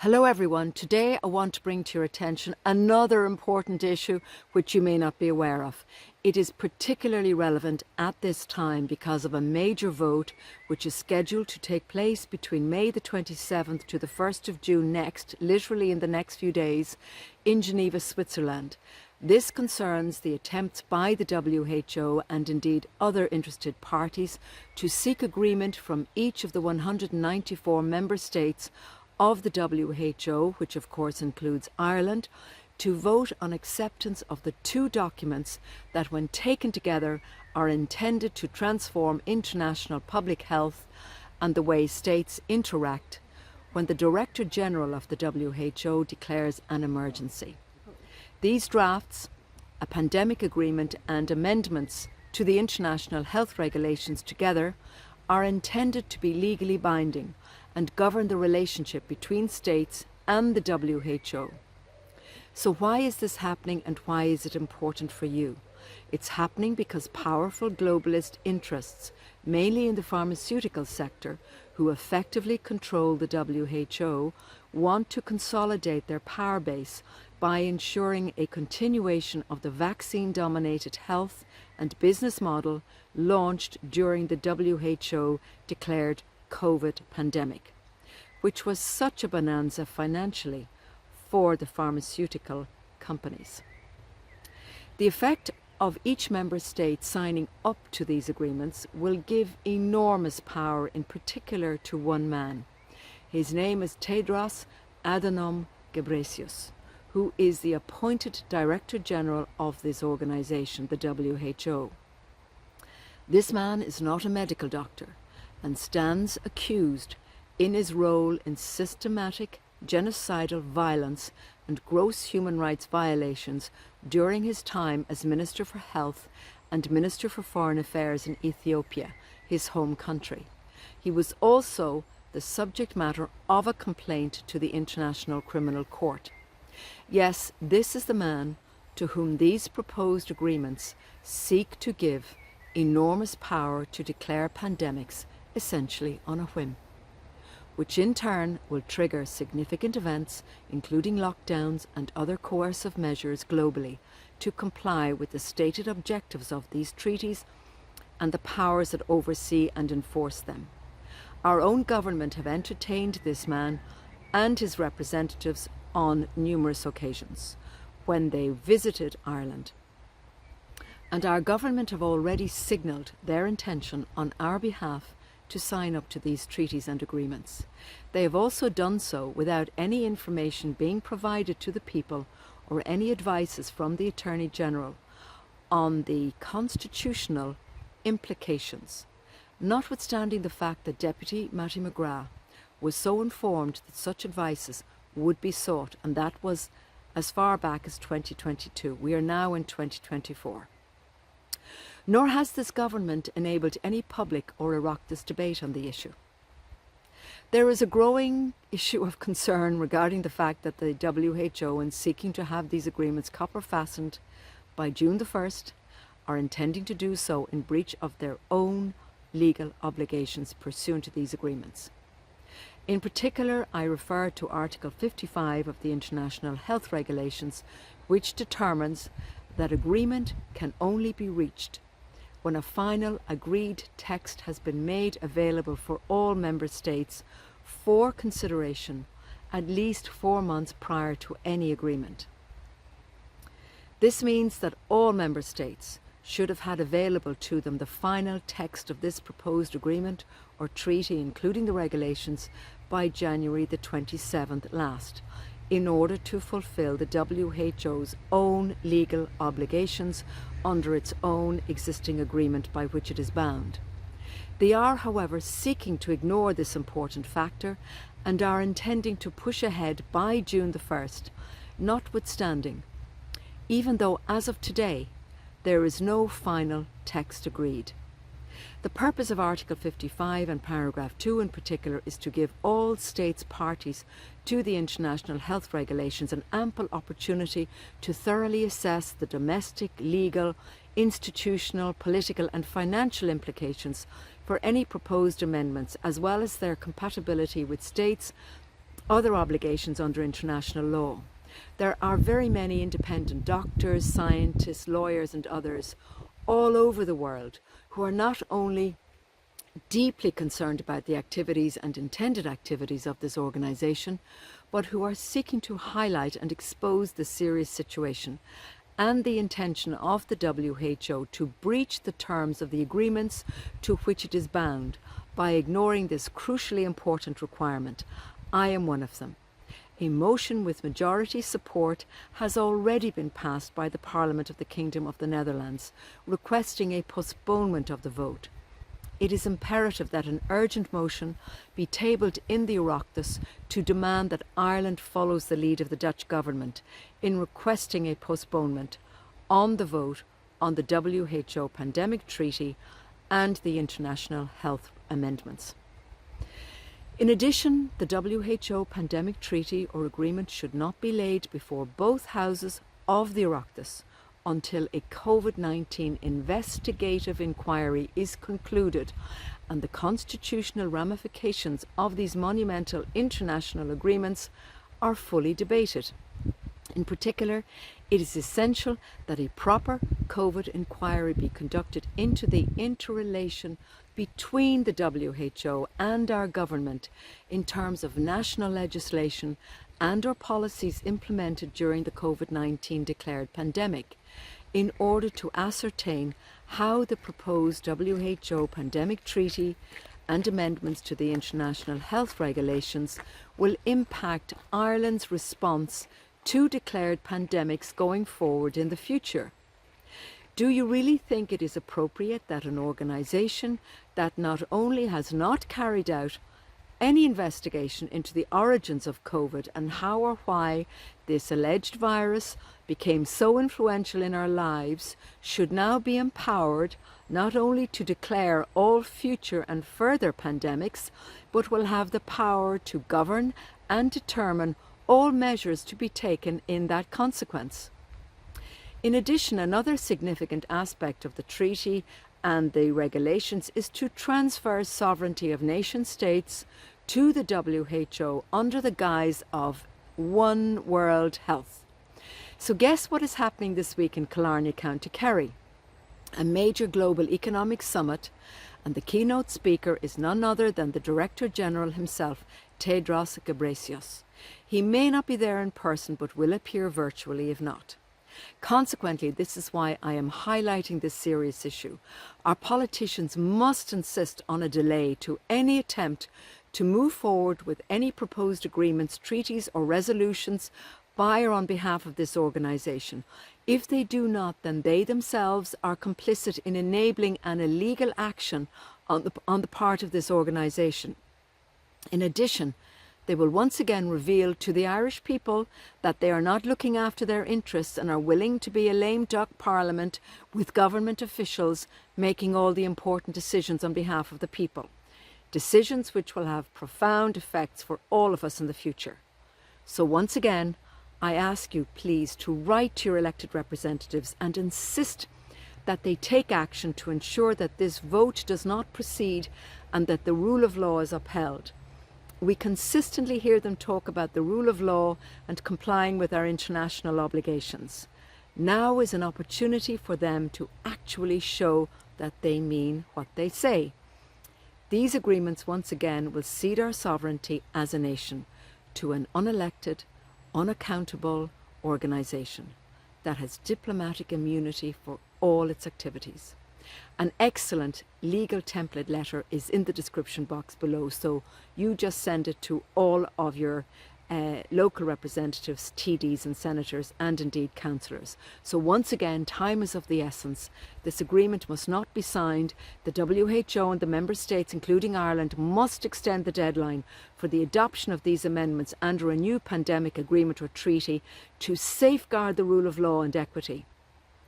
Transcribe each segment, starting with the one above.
Hello everyone, today I want to bring to your attention another important issue which you may not be aware of. It is particularly relevant at this time because of a major vote which is scheduled to take place between May the 27th to the 1st of June next, literally in the next few days, in Geneva, Switzerland. This concerns the attempts by the WHO and indeed other interested parties to seek agreement from each of the 194 member states of the WHO, which of course includes Ireland, to vote on acceptance of the two documents that, when taken together, are intended to transform international public health and the way states interact when the Director General of the WHO declares an emergency. These drafts, a pandemic agreement and amendments to the international health regulations together, are intended to be legally binding and govern the relationship between states and the WHO. So why is this happening and why is it important for you? It's happening because powerful globalist interests, mainly in the pharmaceutical sector, who effectively control the WHO, want to consolidate their power base by ensuring a continuation of the vaccine-dominated health and business model launched during the WHO-declared COVID pandemic, which was such a bonanza financially for the pharmaceutical companies. The effect of each member state signing up to these agreements will give enormous power, in particular to one man. His name is Tedros Adhanom Ghebreyesus, who is the appointed Director General of this organization, the WHO. This man is not a medical doctor and stands accused in his role in systematic genocidal violence and gross human rights violations during his time as Minister for Health and Minister for Foreign Affairs in Ethiopia, his home country. He was also the subject matter of a complaint to the International Criminal Court. Yes, this is the man to whom these proposed agreements seek to give enormous power to declare pandemics essentially on a whim, which in turn will trigger significant events, including lockdowns and other coercive measures globally, to comply with the stated objectives of these treaties and the powers that oversee and enforce them. Our own government have entertained this man and his representatives on numerous occasions when they visited Ireland. And our government have already signalled their intention on our behalf to sign up to these treaties and agreements. They have also done so without any information being provided to the people or any advices from the Attorney General on the constitutional implications, notwithstanding the fact that Deputy Mattie McGurk was so informed that such advices would be sought, and that was as far back as 2022. We are now in 2024. Nor has this government enabled any public or Oireachtas debate on the issue. There is a growing issue of concern regarding the fact that the WHO, in seeking to have these agreements copper-fastened by June the 1st, are intending to do so in breach of their own legal obligations pursuant to these agreements. In particular, I refer to Article 55 of the International Health Regulations, which determines that agreement can only be reached when a final agreed text has been made available for all member states for consideration at least 4 months prior to any agreement. This means that all member states should have had available to them the final text of this proposed agreement or treaty, including the regulations, by January the 27th last, in order to fulfill the WHO's own legal obligations under its own existing agreement by which it is bound. They are, however, seeking to ignore this important factor and are intending to push ahead by June the 1st, notwithstanding, even though as of today there is no final text agreed. The purpose of Article 55 and Paragraph 2 in particular is to give all states parties to the international health regulations an ample opportunity to thoroughly assess the domestic, legal, institutional, political and financial implications for any proposed amendments, as well as their compatibility with states other obligations under international law. There are very many independent doctors, scientists, lawyers and others all over the world who are not only deeply concerned about the activities and intended activities of this organisation, but who are seeking to highlight and expose the serious situation and the intention of the WHO to breach the terms of the agreements to which it is bound by ignoring this crucially important requirement. I am one of them. A motion with majority support has already been passed by the Parliament of the Kingdom of the Netherlands, requesting a postponement of the vote. It is imperative that an urgent motion be tabled in the Oireachtas to demand that Ireland follows the lead of the Dutch government in requesting a postponement on the vote on the WHO Pandemic Treaty and the International Health Amendments. In addition, the WHO Pandemic Treaty or Agreement should not be laid before both houses of the Oireachtas until a COVID-19 investigative inquiry is concluded and the constitutional ramifications of these monumental international agreements are fully debated. In particular, it is essential that a proper COVID inquiry be conducted into the interrelation between the WHO and our government in terms of national legislation and/or policies implemented during the COVID-19 declared pandemic, in order to ascertain how the proposed WHO Pandemic Treaty and amendments to the international health regulations will impact Ireland's response to declared pandemics going forward in the future. Do you really think it is appropriate that an organisation that not only has not carried out any investigation into the origins of COVID and how or why this alleged virus became so influential in our lives should now be empowered not only to declare all future and further pandemics, but will have the power to govern and determine all measures to be taken in that consequence? In addition, another significant aspect of the treaty and the regulations is to transfer sovereignty of nation states to the WHO under the guise of One World Health. So guess what is happening this week in Killarney, County Kerry? A major global economic summit, and the keynote speaker is none other than the Director General himself, Tedros Ghebreyesus. He may not be there in person, but will appear virtually if not. Consequently, this is why I am highlighting this serious issue. Our politicians must insist on a delay to any attempt to move forward with any proposed agreements, treaties or resolutions by or on behalf of this organisation. If they do not, then they themselves are complicit in enabling an illegal action on the part of this organisation. In addition, they will once again reveal to the Irish people that they are not looking after their interests and are willing to be a lame duck parliament with government officials making all the important decisions on behalf of the people. Decisions which will have profound effects for all of us in the future. So once again, I ask you please to write to your elected representatives and insist that they take action to ensure that this vote does not proceed and that the rule of law is upheld. We consistently hear them talk about the rule of law and complying with our international obligations. Now is an opportunity for them to actually show that they mean what they say. These agreements once again will cede our sovereignty as a nation to an unelected, unaccountable organisation that has diplomatic immunity for all its activities. An excellent legal template letter is in the description box below, so you just send it to all of your local representatives, TDs and senators, and indeed councillors. So once again, time is of the essence. This agreement must not be signed. The WHO and the member states, including Ireland, must extend the deadline for the adoption of these amendments under a new pandemic agreement or treaty to safeguard the rule of law and equity.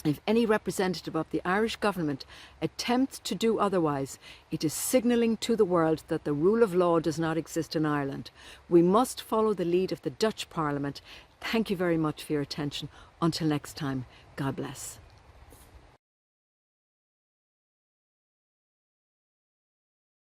If any representative of the Irish government attempts to do otherwise, it is signalling to the world that the rule of law does not exist in Ireland. We must follow the lead of the Dutch Parliament. Thank you very much for your attention. Until next time, God bless.